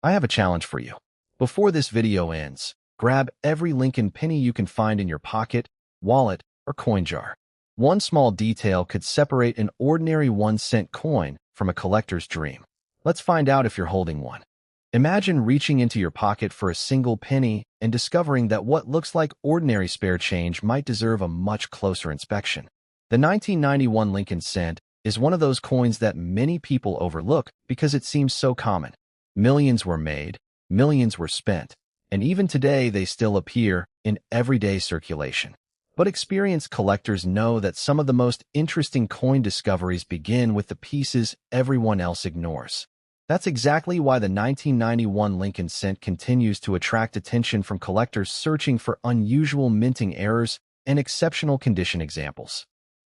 I have a challenge for you. Before this video ends, grab every Lincoln penny you can find in your pocket, wallet, or coin jar. One small detail could separate an ordinary 1-cent coin from a collector's dream. Let's find out if you're holding one. Imagine reaching into your pocket for a single penny and discovering that what looks like ordinary spare change might deserve a much closer inspection. The 1991 Lincoln cent is one of those coins that many people overlook because it seems so common. Millions were made, millions were spent, and even today they still appear in everyday circulation. But experienced collectors know that some of the most interesting coin discoveries begin with the pieces everyone else ignores. That's exactly why the 1991 Lincoln cent continues to attract attention from collectors searching for unusual minting errors and exceptional condition examples.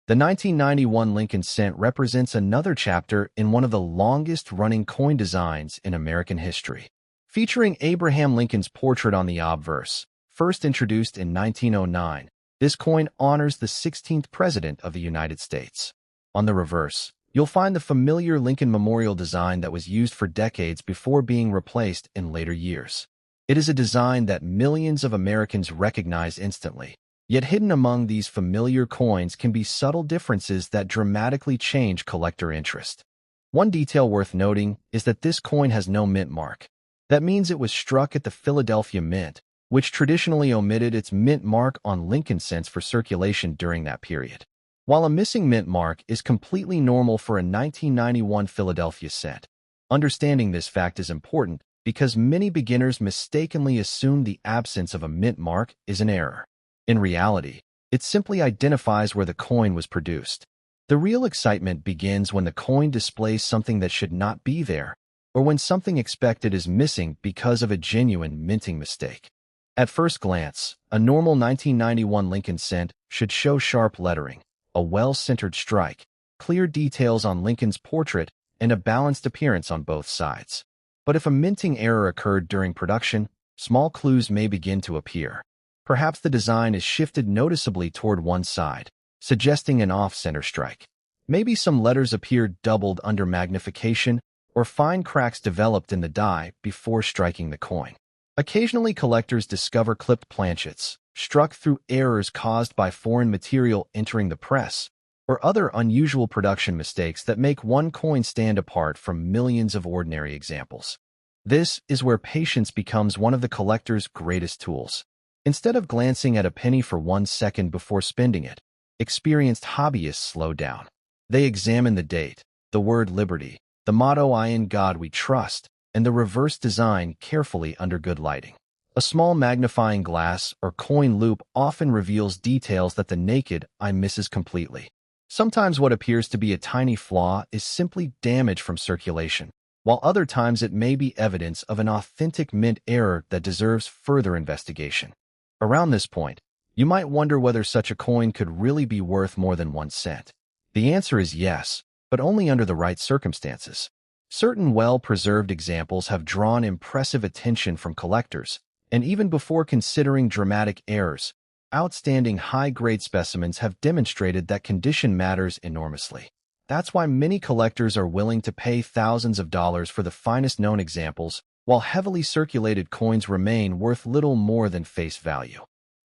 The 1991 Lincoln cent represents another chapter in one of the longest-running coin designs in American history. Featuring Abraham Lincoln's portrait on the obverse, first introduced in 1909, this coin honors the 16th President of the United States. On the reverse, you'll find the familiar Lincoln Memorial design that was used for decades before being replaced in later years. It is a design that millions of Americans recognize instantly. Yet hidden among these familiar coins can be subtle differences that dramatically change collector interest. One detail worth noting is that this coin has no mint mark. That means it was struck at the Philadelphia Mint, which traditionally omitted its mint mark on Lincoln cents for circulation during that period. While a missing mint mark is completely normal for a 1991 Philadelphia cent, understanding this fact is important because many beginners mistakenly assume the absence of a mint mark is an error. In reality, it simply identifies where the coin was produced. The real excitement begins when the coin displays something that should not be there, or when something expected is missing because of a genuine minting mistake. At first glance, a normal 1991 Lincoln cent should show sharp lettering, a well-centered strike, clear details on Lincoln's portrait, and a balanced appearance on both sides. But if a minting error occurred during production, small clues may begin to appear. Perhaps the design is shifted noticeably toward one side, suggesting an off-center strike. Maybe some letters appeared doubled under magnification, or fine cracks developed in the die before striking the coin. Occasionally, collectors discover clipped planchets, struck through errors caused by foreign material entering the press, or other unusual production mistakes that make one coin stand apart from millions of ordinary examples. This is where patience becomes one of the collector's greatest tools. Instead of glancing at a penny for 1 second before spending it, experienced hobbyists slow down. They examine the date, the word liberty, the motto "In God We Trust," and the reverse design carefully under good lighting. A small magnifying glass or coin loop often reveals details that the naked eye misses completely. Sometimes what appears to be a tiny flaw is simply damage from circulation, while other times it may be evidence of an authentic mint error that deserves further investigation. Around this point, you might wonder whether such a coin could really be worth more than 1 cent. The answer is yes, but only under the right circumstances. Certain well-preserved examples have drawn impressive attention from collectors, and even before considering dramatic errors, outstanding high-grade specimens have demonstrated that condition matters enormously. That's why many collectors are willing to pay thousands of dollars for the finest known examples, while heavily circulated coins remain worth little more than face value.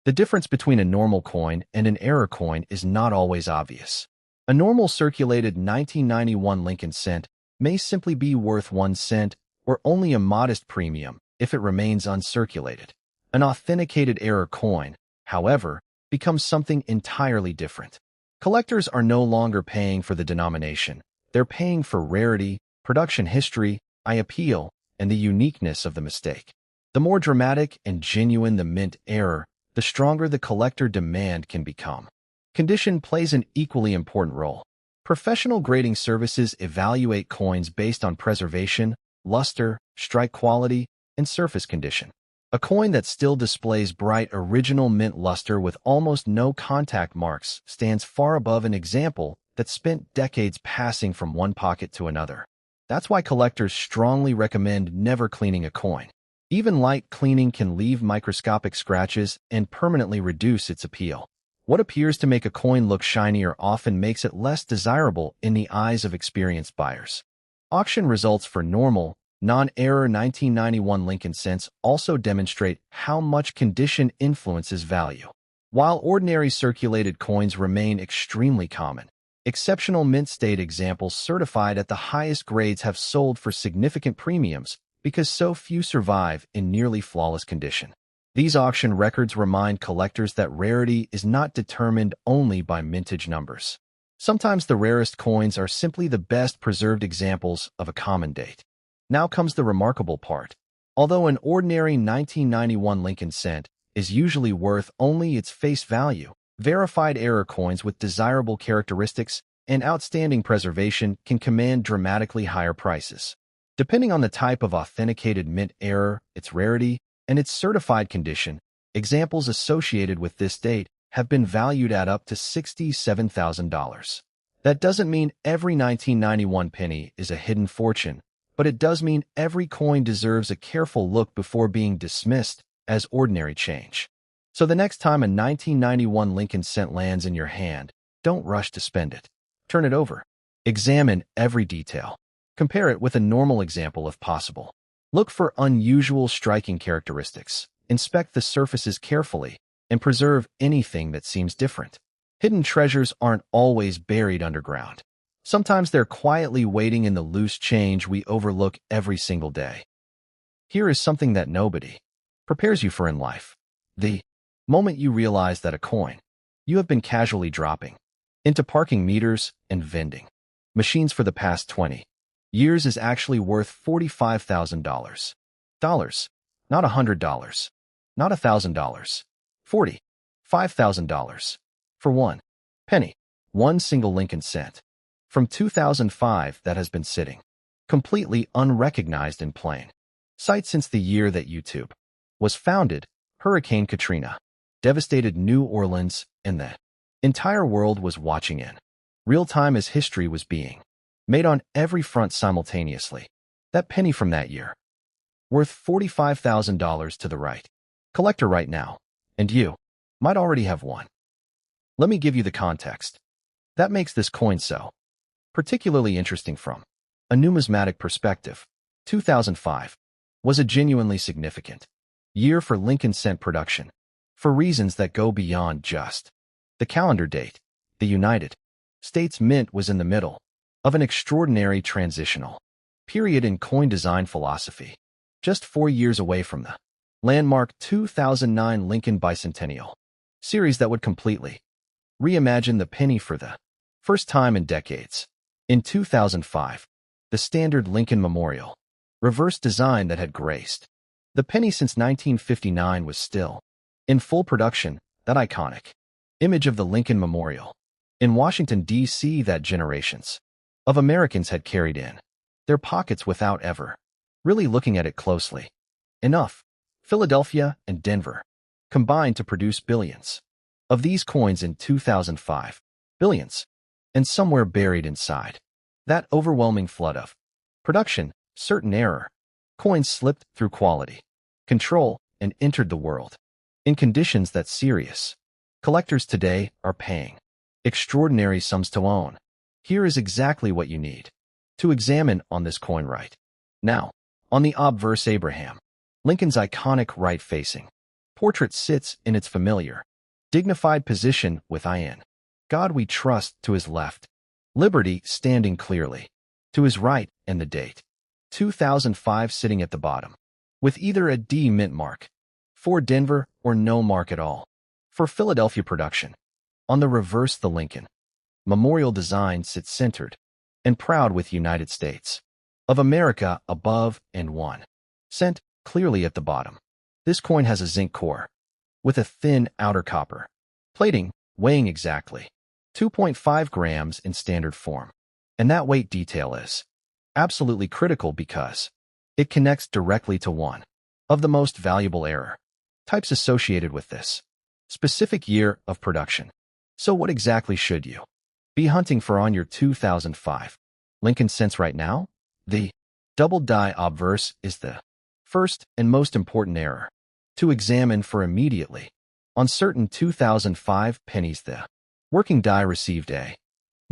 The difference between a normal coin and an error coin is not always obvious. A normal circulated 1991 Lincoln cent may simply be worth 1 cent or only a modest premium if it remains uncirculated. An authenticated error coin, however, becomes something entirely different. Collectors are no longer paying for the denomination. They're paying for rarity, production history, eye appeal, and the uniqueness of the mistake. The more dramatic and genuine the mint error, the stronger the collector demand can become. Condition plays an equally important role. Professional grading services evaluate coins based on preservation, luster, strike quality, and surface condition. A coin that still displays bright original mint luster with almost no contact marks stands far above an example that spent decades passing from one pocket to another. That's why collectors strongly recommend never cleaning a coin. Even light cleaning can leave microscopic scratches and permanently reduce its appeal. What appears to make a coin look shinier often makes it less desirable in the eyes of experienced buyers. Auction results for normal, Non-error 1991 Lincoln cents also demonstrate how much condition influences value. While ordinary circulated coins remain extremely common, exceptional mint state examples certified at the highest grades have sold for significant premiums because so few survive in nearly flawless condition. These auction records remind collectors that rarity is not determined only by mintage numbers. Sometimes the rarest coins are simply the best preserved examples of a common date. Now comes the remarkable part. Although an ordinary 1991 Lincoln cent is usually worth only its face value, verified error coins with desirable characteristics and outstanding preservation can command dramatically higher prices. Depending on the type of authenticated mint error, its rarity, and its certified condition, examples associated with this date have been valued at up to $67,000. That doesn't mean every 1991 penny is a hidden fortune, but it does mean every coin deserves a careful look before being dismissed as ordinary change. So the next time a 1991 Lincoln cent lands in your hand, don't rush to spend it. Turn it over. Examine every detail. Compare it with a normal example if possible. Look for unusual striking characteristics. Inspect the surfaces carefully and preserve anything that seems different. Hidden treasures aren't always buried underground. Sometimes they're quietly waiting in the loose change we overlook every single day. Here is something that nobody prepares you for in life. The moment you realize that a coin you have been casually dropping into parking meters and vending machines for the past 20 years is actually worth $45,000. Not $100, not $1,000, $45,000 for one penny, one single Lincoln cent from 2005 that has been sitting completely unrecognized in plain sight since the year that YouTube was founded. Hurricane Katrina devastated New Orleans, and the entire world was watching in real time as history was being made on every front simultaneously. That penny from that year, worth $45,000 to the right collector right now, and you might already have one. Let me give you the context that makes this coin so particularly interesting from a numismatic perspective. 2005 was a genuinely significant year for Lincoln cent production for reasons that go beyond just the calendar date. The United States Mint was in the middle of an extraordinary transitional period in coin design philosophy, just 4 years away from the landmark 2009 Lincoln Bicentennial series that would completely reimagine the penny for the first time in decades. In 2005, the standard Lincoln Memorial reverse design that had graced the penny since 1959 was still in full production. That iconic image of the Lincoln Memorial in Washington, D.C. that generations of Americans had carried in their pockets without ever really looking at it closely enough. Philadelphia and Denver combined to produce billions of these coins in 2005. Billions. And somewhere buried inside that overwhelming flood of production, certain error coins slipped through quality control and entered the world in conditions that serious collectors today are paying extraordinary sums to own. Here is exactly what you need to examine on this coin right now. On the obverse, Abraham Lincoln's iconic right-facing portrait sits in its familiar, dignified position with "In God We Trust" to his left, liberty standing clearly to his right, and the date 2005 sitting at the bottom, with either a D mint mark for Denver or no mark at all for Philadelphia production. On the reverse, the Lincoln Memorial design sits centered and proud with United States of America above and 1 cent clearly at the bottom. This coin has a zinc core with a thin outer copper plating, weighing exactly 2.5 grams in standard form. And that weight detail is absolutely critical because it connects directly to one of the most valuable error types associated with this specific year of production. So what exactly should you be hunting for on your 2005 Lincoln cents right now? The double die obverse is the first and most important error to examine for immediately. On certain 2005 pennies, the working die received a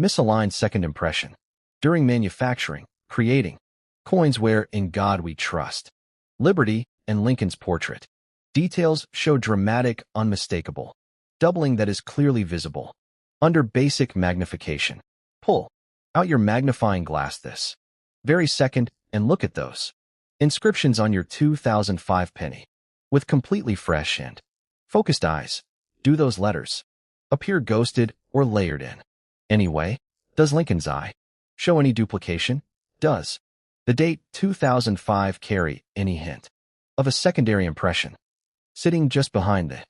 misaligned second impression during manufacturing, creating Coins where "In God We Trust," Liberty, and Lincoln's portrait. Details show dramatic, unmistakable. Doubling that is clearly visible. Under basic magnification. Pull out your magnifying glass this very second and look at those inscriptions on your 2005 penny. With completely fresh and focused eyes, do those letters appear ghosted or layered in? Anyway, does Lincoln's eye show any duplication? Does the date 2005 carry any hint of a secondary impression sitting just behind the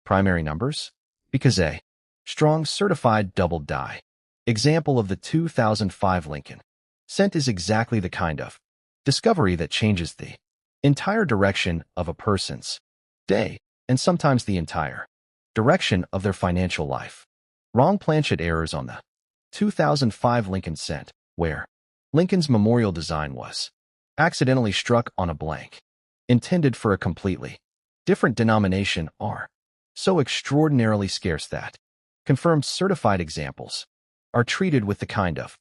primary numbers? Because a strong certified double die example of the 2005 Lincoln cent is exactly the kind of discovery that changes the entire direction of a person's day and sometimes the entire direction of their financial life. Wrong planchet errors on the 2005 Lincoln cent, where Lincoln's memorial design was accidentally struck on a blank intended for a completely different denomination, are so extraordinarily scarce that confirmed certified examples are treated with the kind of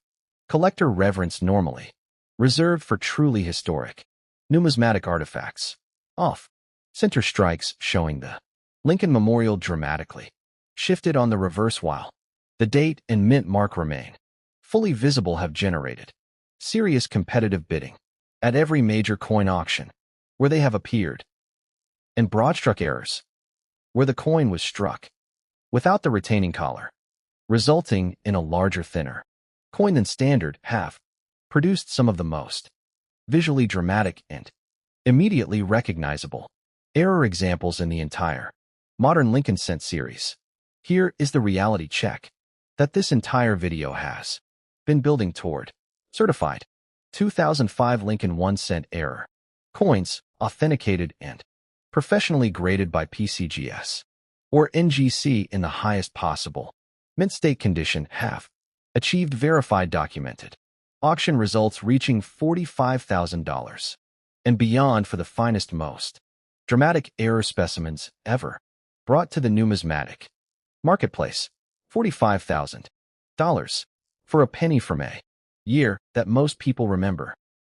collector reverence normally reserved for truly historic numismatic artifacts. Off center strikes showing the Lincoln memorial dramatically shifted on the reverse while the date and mint mark remain fully visible have generated serious competitive bidding at every major coin auction where they have appeared, and broad-struck errors where the coin was struck without the retaining collar, resulting in a larger, thinner coin than standard, have produced some of the most visually dramatic and immediately recognizable error examples in the entire modern Lincoln cent series. Here is the reality check that this entire video has been building toward. Certified 2005 Lincoln 1 cent error coins, authenticated and professionally graded by PCGS or NGC in the highest possible mint state condition, have achieved verified documented auction results reaching $45,000 and beyond for the finest, most dramatic error specimens ever brought to the numismatic marketplace. $45,000 for a penny from a year that most people remember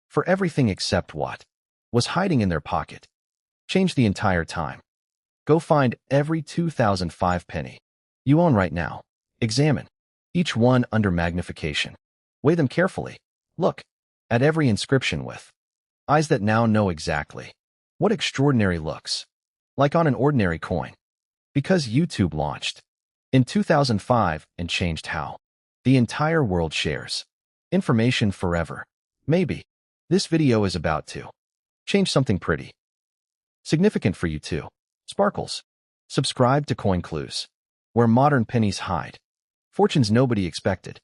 for everything except what was hiding in their pocket. Change the entire time. Go find every 2005 penny you own right now. Examine each one under magnification. Weigh them carefully. Look at every inscription with eyes that now know exactly what extraordinary looks like on an ordinary coin. Because YouTube launched in 2005 and changed how the entire world shares information forever. Maybe this video is about to change something pretty significant for you too. Sparkles. Subscribe to Coin Clues, where modern pennies hide fortunes nobody expected.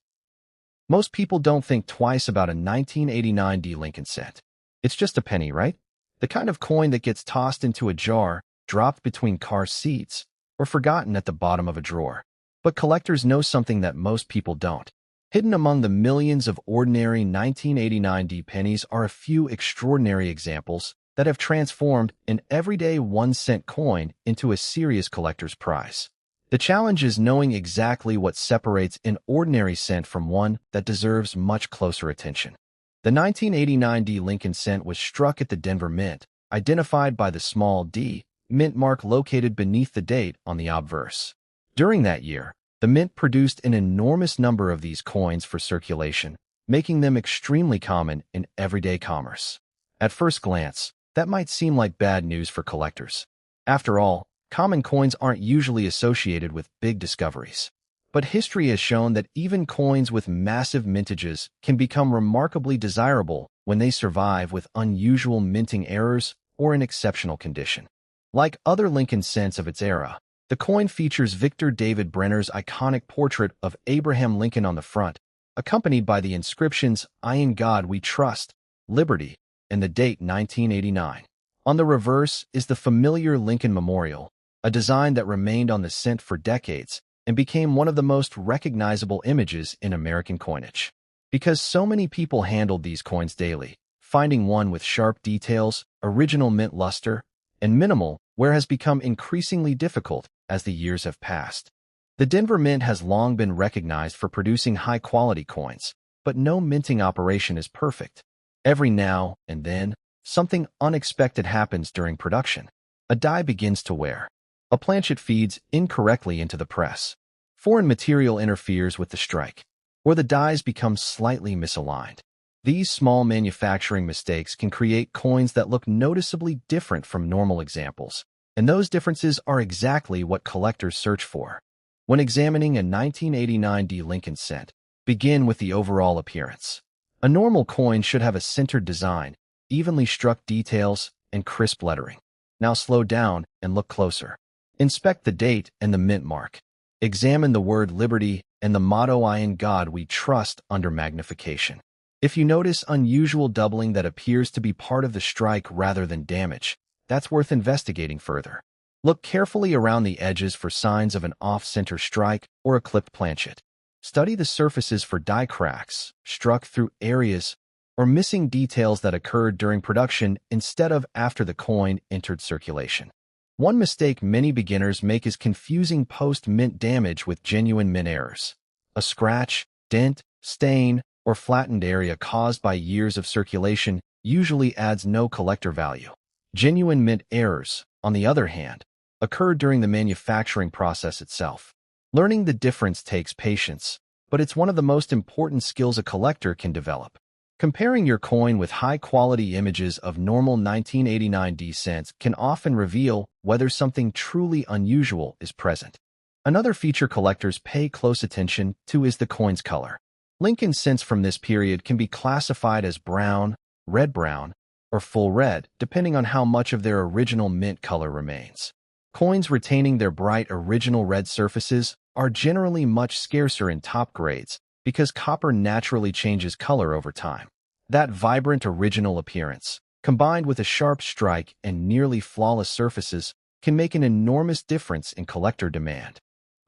Most people don't think twice about a 1989 D Lincoln cent. It's just a penny, right? The kind of coin that gets tossed into a jar, dropped between car seats, or forgotten at the bottom of a drawer. But collectors know something that most people don't. Hidden among the millions of ordinary 1989 D pennies are a few extraordinary examples that have transformed an everyday 1-cent coin into a serious collector's prize. The challenge is knowing exactly what separates an ordinary cent from one that deserves much closer attention. The 1989 D Lincoln cent was struck at the Denver Mint, identified by the small d mint mark located beneath the date on the obverse. During that year, the mint produced an enormous number of these coins for circulation, making them extremely common in everyday commerce. At first glance, that might seem like bad news for collectors. After all, common coins aren't usually associated with big discoveries. But history has shown that even coins with massive mintages can become remarkably desirable when they survive with unusual minting errors or in exceptional condition. Like other Lincoln cents of its era, the coin features Victor David Brenner's iconic portrait of Abraham Lincoln on the front, accompanied by the inscriptions "In God We Trust," "Liberty," and the date 1989. On the reverse is the familiar Lincoln Memorial, a design that remained on the cent for decades and became one of the most recognizable images in American coinage. Because so many people handled these coins daily, finding one with sharp details, original mint luster, and minimal wear has become increasingly difficult as the years have passed. The Denver Mint has long been recognized for producing high-quality coins, but no minting operation is perfect. Every now and then, something unexpected happens during production. A die begins to wear. A planchet feeds incorrectly into the press. Foreign material interferes with the strike, or the dies become slightly misaligned. These small manufacturing mistakes can create coins that look noticeably different from normal examples, and those differences are exactly what collectors search for. When examining a 1989 D Lincoln cent, begin with the overall appearance. A normal coin should have a centered design, evenly struck details, and crisp lettering. Now slow down and look closer. Inspect the date and the mint mark. Examine the word Liberty and the motto "I in God We Trust" under magnification. If you notice unusual doubling that appears to be part of the strike rather than damage, that's worth investigating further. Look carefully around the edges for signs of an off-center strike or a clipped planchet. Study the surfaces for die cracks, struck through areas, or missing details that occurred during production instead of after the coin entered circulation. One mistake many beginners make is confusing post-mint damage with genuine mint errors. A scratch, dent, stain, or flattened area caused by years of circulation usually adds no collector value. Genuine mint errors, on the other hand, occur during the manufacturing process itself. Learning the difference takes patience, but it's one of the most important skills a collector can develop. Comparing your coin with high-quality images of normal 1989 D cents can often reveal whether something truly unusual is present. Another feature collectors pay close attention to is the coin's color. Lincoln cents from this period can be classified as brown, red-brown, or full red, depending on how much of their original mint color remains. Coins retaining their bright original red surfaces are generally much scarcer in top grades because copper naturally changes color over time. That vibrant original appearance, combined with a sharp strike and nearly flawless surfaces, can make an enormous difference in collector demand.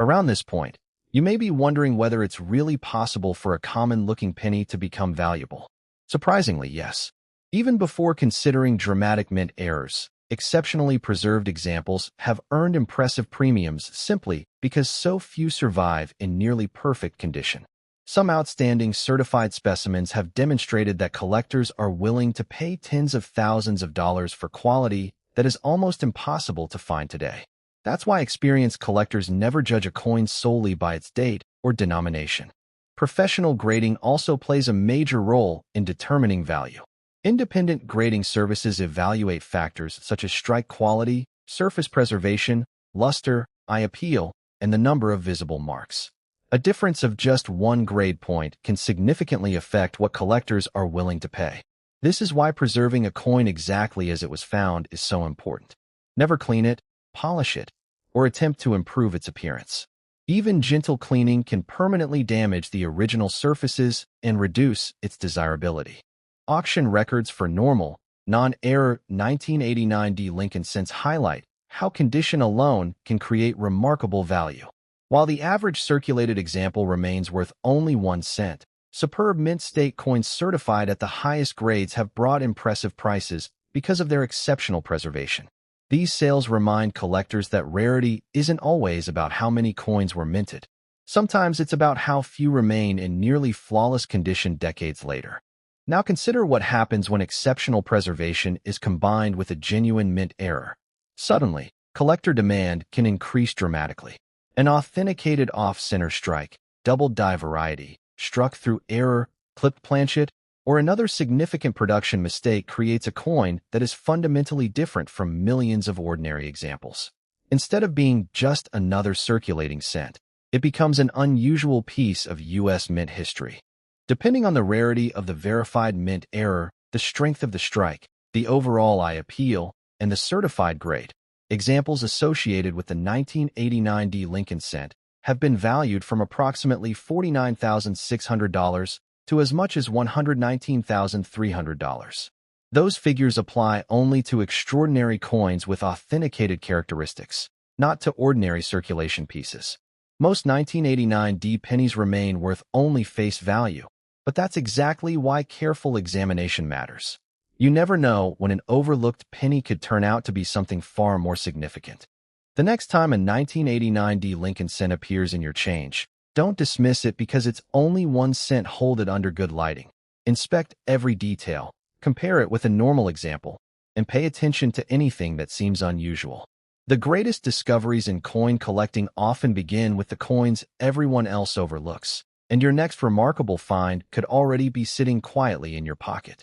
Around this point, you may be wondering whether it's really possible for a common-looking penny to become valuable. Surprisingly, yes. Even before considering dramatic mint errors, exceptionally preserved examples have earned impressive premiums simply because so few survive in nearly perfect condition. Some outstanding certified specimens have demonstrated that collectors are willing to pay tens of thousands of dollars for quality that is almost impossible to find today. That's why experienced collectors never judge a coin solely by its date or denomination. Professional grading also plays a major role in determining value. Independent grading services evaluate factors such as strike quality, surface preservation, luster, eye appeal, and the number of visible marks. A difference of just one grade point can significantly affect what collectors are willing to pay. This is why preserving a coin exactly as it was found is so important. Never clean it, polish it, or attempt to improve its appearance. Even gentle cleaning can permanently damage the original surfaces and reduce its desirability. Auction records for normal, non-error 1989 D Lincoln cents highlight how condition alone can create remarkable value. While the average circulated example remains worth only 1 cent, superb mint state coins certified at the highest grades have brought impressive prices because of their exceptional preservation. These sales remind collectors that rarity isn't always about how many coins were minted. Sometimes it's about how few remain in nearly flawless condition decades later. Now consider what happens when exceptional preservation is combined with a genuine mint error. Suddenly, collector demand can increase dramatically. An authenticated off-center strike, double die variety, struck through error, clipped planchet, or another significant production mistake creates a coin that is fundamentally different from millions of ordinary examples. Instead of being just another circulating cent, it becomes an unusual piece of U.S. mint history. Depending on the rarity of the verified mint error, the strength of the strike, the overall eye appeal, and the certified grade, examples associated with the 1989 D Lincoln cent have been valued from approximately $49,600 to as much as $119,300. Those figures apply only to extraordinary coins with authenticated characteristics, not to ordinary circulation pieces. Most 1989 D pennies remain worth only face value, but that's exactly why careful examination matters. You never know when an overlooked penny could turn out to be something far more significant. The next time a 1989 D Lincoln cent appears in your change, don't dismiss it because it's only 1 cent. Hold it under good lighting. Inspect every detail, Compare it with a normal example, and pay attention to anything that seems unusual. The greatest discoveries in coin collecting often begin with the coins everyone else overlooks, and your next remarkable find could already be sitting quietly in your pocket.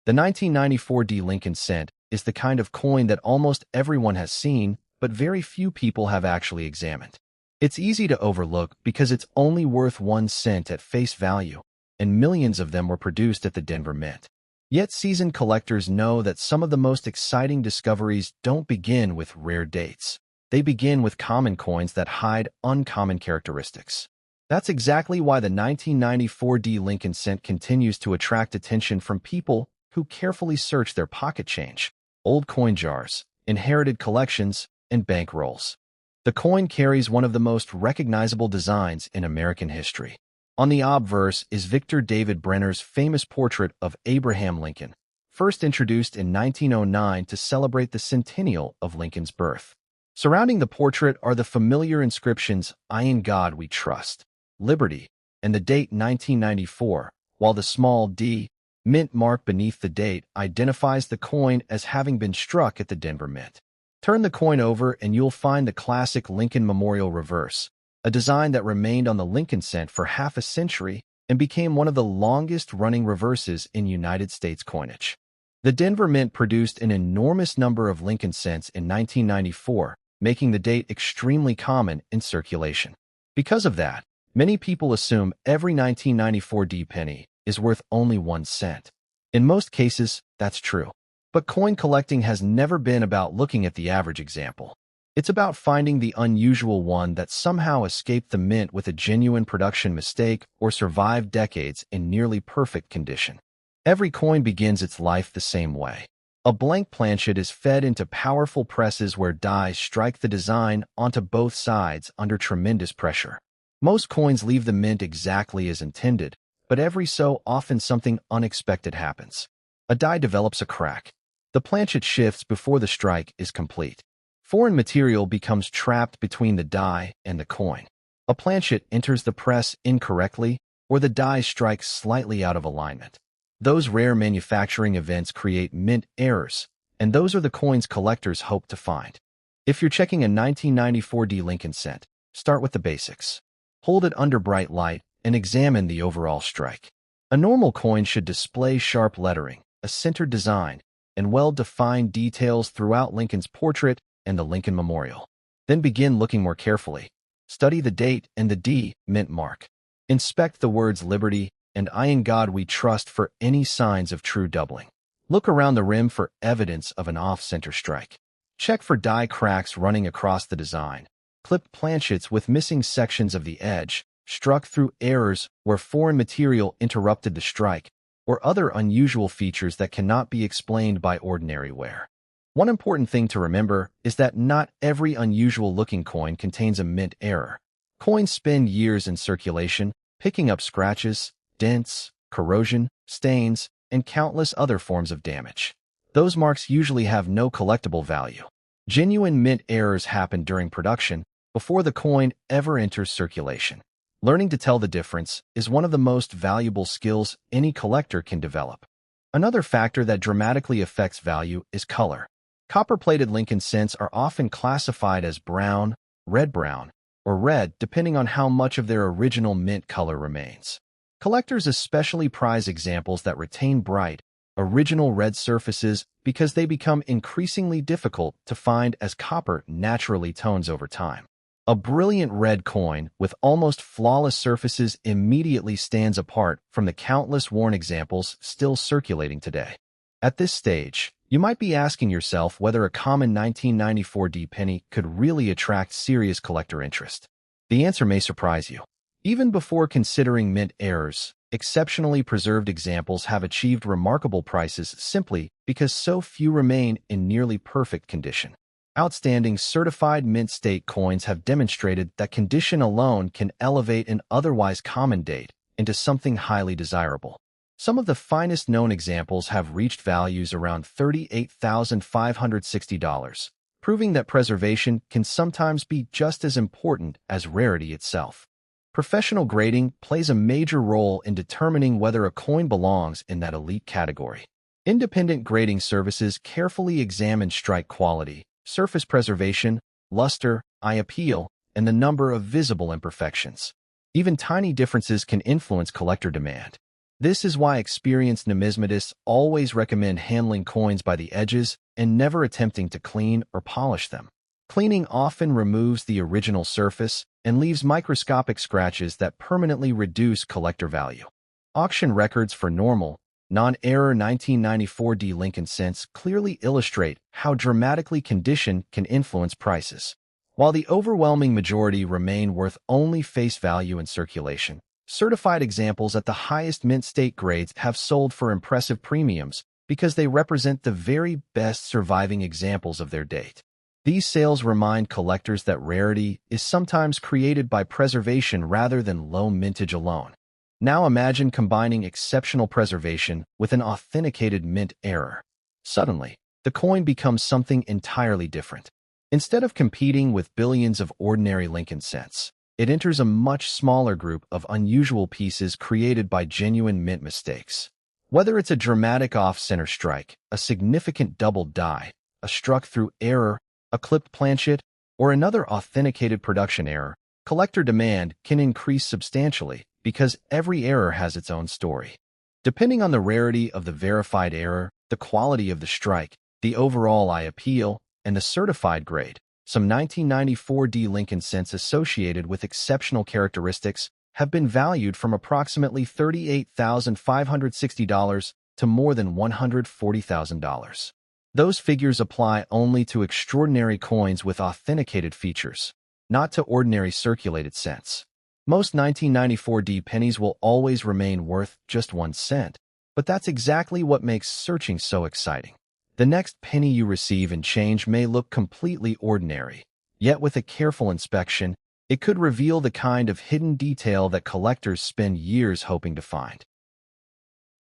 The 1994 D Lincoln cent is the kind of coin that almost everyone has seen, but very few people have actually examined. It's easy to overlook because it's only worth 1 cent at face value, and millions of them were produced at the Denver Mint. Yet seasoned collectors know that some of the most exciting discoveries don't begin with rare dates. They begin with common coins that hide uncommon characteristics. That's exactly why the 1994 D Lincoln cent continues to attract attention from people who carefully search their pocket change, old coin jars, inherited collections, and bank rolls. The coin carries one of the most recognizable designs in American history. On the obverse is Victor David Brenner's famous portrait of Abraham Lincoln, first introduced in 1909 to celebrate the centennial of Lincoln's birth. Surrounding the portrait are the familiar inscriptions, "I in God we trust," "Liberty," and the date 1994, while the small d mint mark beneath the date identifies the coin as having been struck at the Denver Mint. Turn the coin over and you'll find the classic Lincoln Memorial reverse, a design that remained on the Lincoln cent for half a century and became one of the longest-running reverses in United States coinage. The Denver Mint produced an enormous number of Lincoln cents in 1994, making the date extremely common in circulation. Because of that, many people assume every 1994 D penny is worth only 1 cent. In most cases, that's true. But coin collecting has never been about looking at the average example. It's about finding the unusual one that somehow escaped the mint with a genuine production mistake or survived decades in nearly perfect condition. Every coin begins its life the same way. A blank planchet is fed into powerful presses where die strike the design onto both sides under tremendous pressure. Most coins leave the mint exactly as intended, but every so often something unexpected happens. A die develops a crack. The planchet shifts before the strike is complete. Foreign material becomes trapped between the die and the coin. A planchet enters the press incorrectly, or the die strikes slightly out of alignment. Those rare manufacturing events create mint errors, and those are the coins collectors hope to find. If you're checking a 1994 D Lincoln cent, start with the basics. Hold it under bright light and examine the overall strike. A normal coin should display sharp lettering, a centered design, and well-defined details throughout Lincoln's portrait and the Lincoln Memorial. Then begin looking more carefully. Study the date and the D mint mark. Inspect the words Liberty and I in God we trust for any signs of true doubling. Look around the rim for evidence of an off-center strike. Check for die cracks running across the design. Clipped planchets with missing sections of the edge, struck through errors where foreign material interrupted the strike, or other unusual features that cannot be explained by ordinary wear. One important thing to remember is that not every unusual-looking coin contains a mint error. Coins spend years in circulation, picking up scratches, dents, corrosion, stains, and countless other forms of damage. Those marks usually have no collectible value. Genuine mint errors happen during production, before the coin ever enters circulation. Learning to tell the difference is one of the most valuable skills any collector can develop. Another factor that dramatically affects value is color. Copper-plated Lincoln cents are often classified as brown, red-brown, or red depending on how much of their original mint color remains. Collectors especially prize examples that retain bright, original red surfaces because they become increasingly difficult to find as copper naturally tones over time. A brilliant red coin with almost flawless surfaces immediately stands apart from the countless worn examples still circulating today. At this stage, you might be asking yourself whether a common 1994 D penny could really attract serious collector interest. The answer may surprise you. Even before considering mint errors, exceptionally preserved examples have achieved remarkable prices simply because so few remain in nearly perfect condition. Outstanding certified mint state coins have demonstrated that condition alone can elevate an otherwise common date into something highly desirable. Some of the finest known examples have reached values around $38,560, proving that preservation can sometimes be just as important as rarity itself. Professional grading plays a major role in determining whether a coin belongs in that elite category. Independent grading services carefully examine strike quality, surface preservation, luster, eye appeal, and the number of visible imperfections. Even tiny differences can influence collector demand. This is why experienced numismatists always recommend handling coins by the edges and never attempting to clean or polish them. Cleaning often removes the original surface and leaves microscopic scratches that permanently reduce collector value. Auction records for normal, non-error 1994 D Lincoln cents clearly illustrate how dramatically condition can influence prices. While the overwhelming majority remain worth only face value in circulation, certified examples at the highest mint state grades have sold for impressive premiums because they represent the very best surviving examples of their date. These sales remind collectors that rarity is sometimes created by preservation rather than low mintage alone. Now imagine combining exceptional preservation with an authenticated mint error. Suddenly, the coin becomes something entirely different. Instead of competing with billions of ordinary Lincoln cents, it enters a much smaller group of unusual pieces created by genuine mint mistakes. Whether it's a dramatic off-center strike, a significant double die, a struck-through error, a clipped planchet, or another authenticated production error, collector demand can increase substantially because every error has its own story. Depending on the rarity of the verified error, the quality of the strike, the overall eye appeal, and the certified grade, some 1994 D Lincoln cents associated with exceptional characteristics have been valued from approximately $38,560 to more than $140,000. Those figures apply only to extraordinary coins with authenticated features, not to ordinary circulated cents. Most 1994 D pennies will always remain worth just 1 cent, but that's exactly what makes searching so exciting. The next penny you receive in change may look completely ordinary, yet with a careful inspection, it could reveal the kind of hidden detail that collectors spend years hoping to find.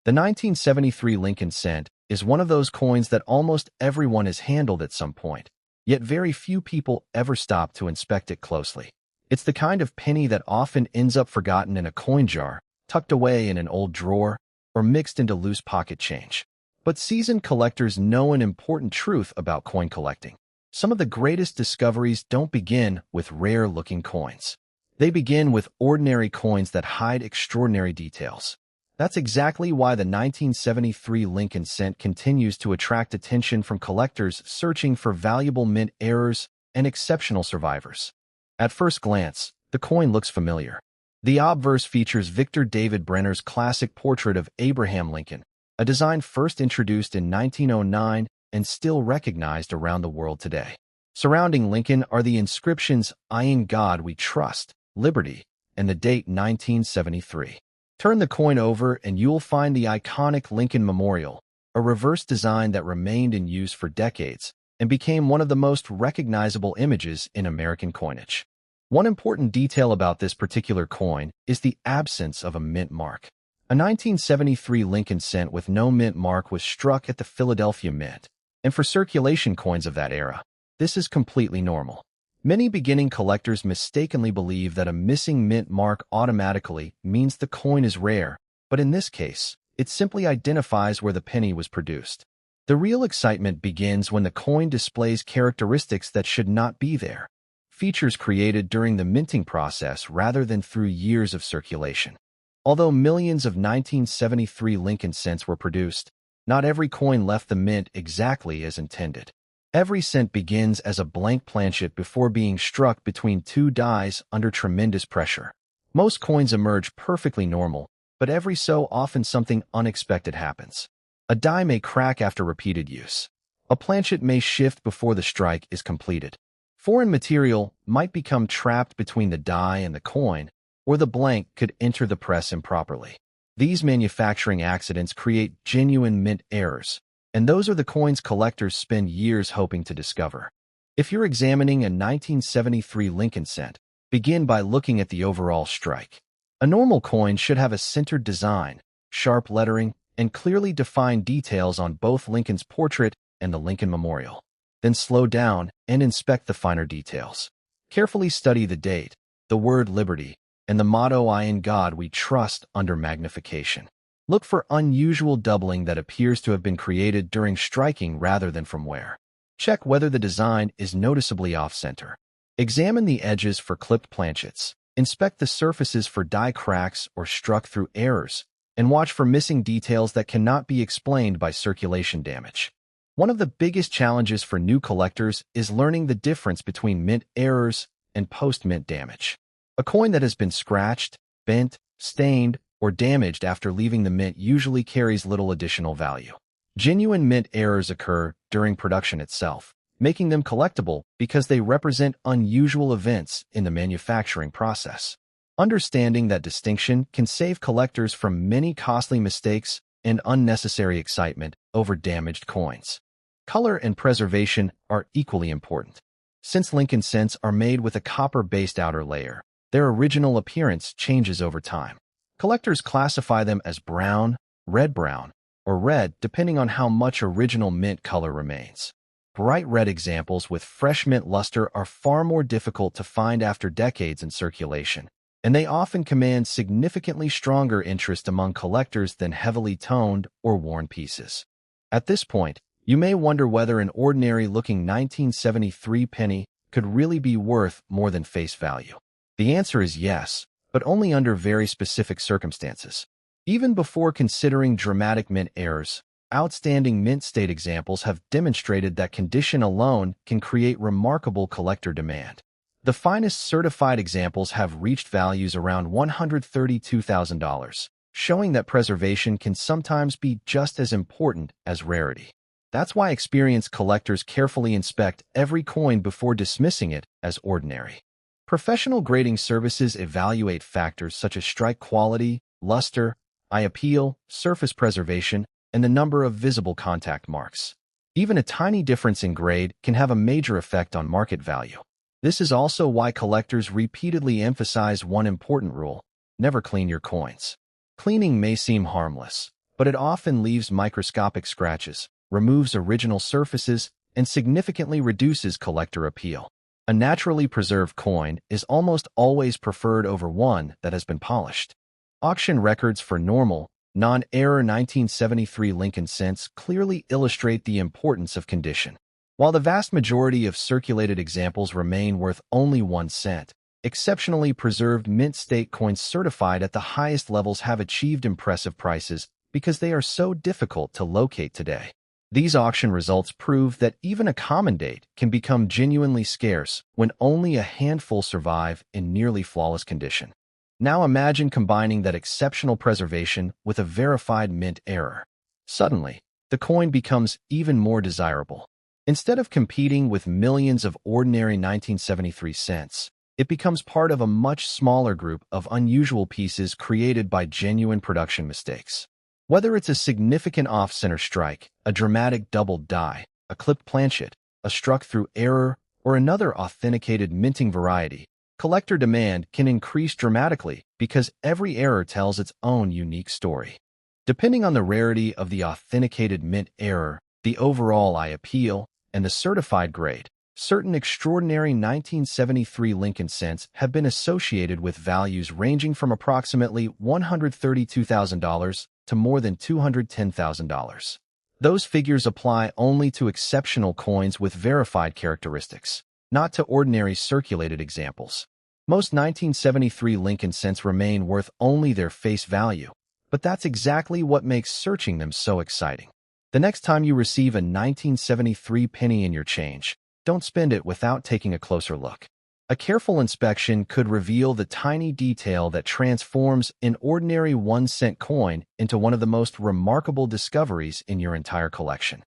The 1973 Lincoln cent is one of those coins that almost everyone has handled at some point, yet very few people ever stop to inspect it closely. It's the kind of penny that often ends up forgotten in a coin jar, tucked away in an old drawer, or mixed into loose pocket change. But seasoned collectors know an important truth about coin collecting. Some of the greatest discoveries don't begin with rare-looking coins. They begin with ordinary coins that hide extraordinary details. That's exactly why the 1973 Lincoln cent continues to attract attention from collectors searching for valuable mint errors and exceptional survivors. At first glance, the coin looks familiar. The obverse features Victor David Brenner's classic portrait of Abraham Lincoln, a design first introduced in 1909 and still recognized around the world today. Surrounding Lincoln are the inscriptions "I in God We Trust," "Liberty," and the date 1973. Turn the coin over and you'll find the iconic Lincoln Memorial, a reverse design that remained in use for decades and became one of the most recognizable images in American coinage. One important detail about this particular coin is the absence of a mint mark. A 1973 Lincoln cent with no mint mark was struck at the Philadelphia Mint, and for circulation coins of that era, this is completely normal. Many beginning collectors mistakenly believe that a missing mint mark automatically means the coin is rare, but in this case, it simply identifies where the penny was produced. The real excitement begins when the coin displays characteristics that should not be there, features created during the minting process rather than through years of circulation. Although millions of 1973 Lincoln cents were produced, not every coin left the mint exactly as intended. Every cent begins as a blank planchet before being struck between two dies under tremendous pressure. Most coins emerge perfectly normal, but every so often something unexpected happens. A die may crack after repeated use. A planchet may shift before the strike is completed. Foreign material might become trapped between the die and the coin, or the blank could enter the press improperly. These manufacturing accidents create genuine mint errors, and those are the coins collectors spend years hoping to discover. If you're examining a 1973 Lincoln cent, begin by looking at the overall strike. A normal coin should have a centered design, sharp lettering, and clearly defined details on both Lincoln's portrait and the Lincoln Memorial. Then slow down and inspect the finer details. Carefully study the date, the word liberty, and the motto "I in God We Trust" under magnification. Look for unusual doubling that appears to have been created during striking rather than from wear. Check whether the design is noticeably off-center. Examine the edges for clipped planchets. Inspect the surfaces for die cracks or struck-through errors, and watch for missing details that cannot be explained by circulation damage. One of the biggest challenges for new collectors is learning the difference between mint errors and post-mint damage. A coin that has been scratched, bent, stained, or damaged after leaving the mint usually carries little additional value. Genuine mint errors occur during production itself, making them collectible because they represent unusual events in the manufacturing process. Understanding that distinction can save collectors from many costly mistakes and unnecessary excitement over damaged coins. Color and preservation are equally important. Since Lincoln cents are made with a copper-based outer layer, their original appearance changes over time. Collectors classify them as brown, red-brown, or red depending on how much original mint color remains. Bright red examples with fresh mint luster are far more difficult to find after decades in circulation, and they often command significantly stronger interest among collectors than heavily toned or worn pieces. At this point, you may wonder whether an ordinary-looking 1973 penny could really be worth more than face value. The answer is yes, but only under very specific circumstances. Even before considering dramatic mint errors, outstanding mint state examples have demonstrated that condition alone can create remarkable collector demand. The finest certified examples have reached values around $132,000, showing that preservation can sometimes be just as important as rarity. That's why experienced collectors carefully inspect every coin before dismissing it as ordinary. Professional grading services evaluate factors such as strike quality, luster, eye appeal, surface preservation, and the number of visible contact marks. Even a tiny difference in grade can have a major effect on market value. This is also why collectors repeatedly emphasize one important rule: never clean your coins. Cleaning may seem harmless, but it often leaves microscopic scratches, removes original surfaces, and significantly reduces collector appeal. A naturally preserved coin is almost always preferred over one that has been polished. Auction records for normal, non-error 1973 Lincoln cents clearly illustrate the importance of condition. While the vast majority of circulated examples remain worth only 1 cent, exceptionally preserved mint state coins certified at the highest levels have achieved impressive prices because they are so difficult to locate today. These auction results prove that even a common date can become genuinely scarce when only a handful survive in nearly flawless condition. Now imagine combining that exceptional preservation with a verified mint error. Suddenly, the coin becomes even more desirable. Instead of competing with millions of ordinary 1973 cents, it becomes part of a much smaller group of unusual pieces created by genuine production mistakes. Whether it's a significant off-center strike, a dramatic doubled die, a clipped planchet, a struck-through error, or another authenticated minting variety, collector demand can increase dramatically because every error tells its own unique story. Depending on the rarity of the authenticated mint error, the overall eye appeal, and the certified grade, certain extraordinary 1973 Lincoln cents have been associated with values ranging from approximately $132,000 to more than $210,000. Those figures apply only to exceptional coins with verified characteristics, not to ordinary circulated examples. Most 1973 Lincoln cents remain worth only their face value, but that's exactly what makes searching them so exciting. The next time you receive a 1973 penny in your change, don't spend it without taking a closer look. A careful inspection could reveal the tiny detail that transforms an ordinary 1-cent coin into one of the most remarkable discoveries in your entire collection.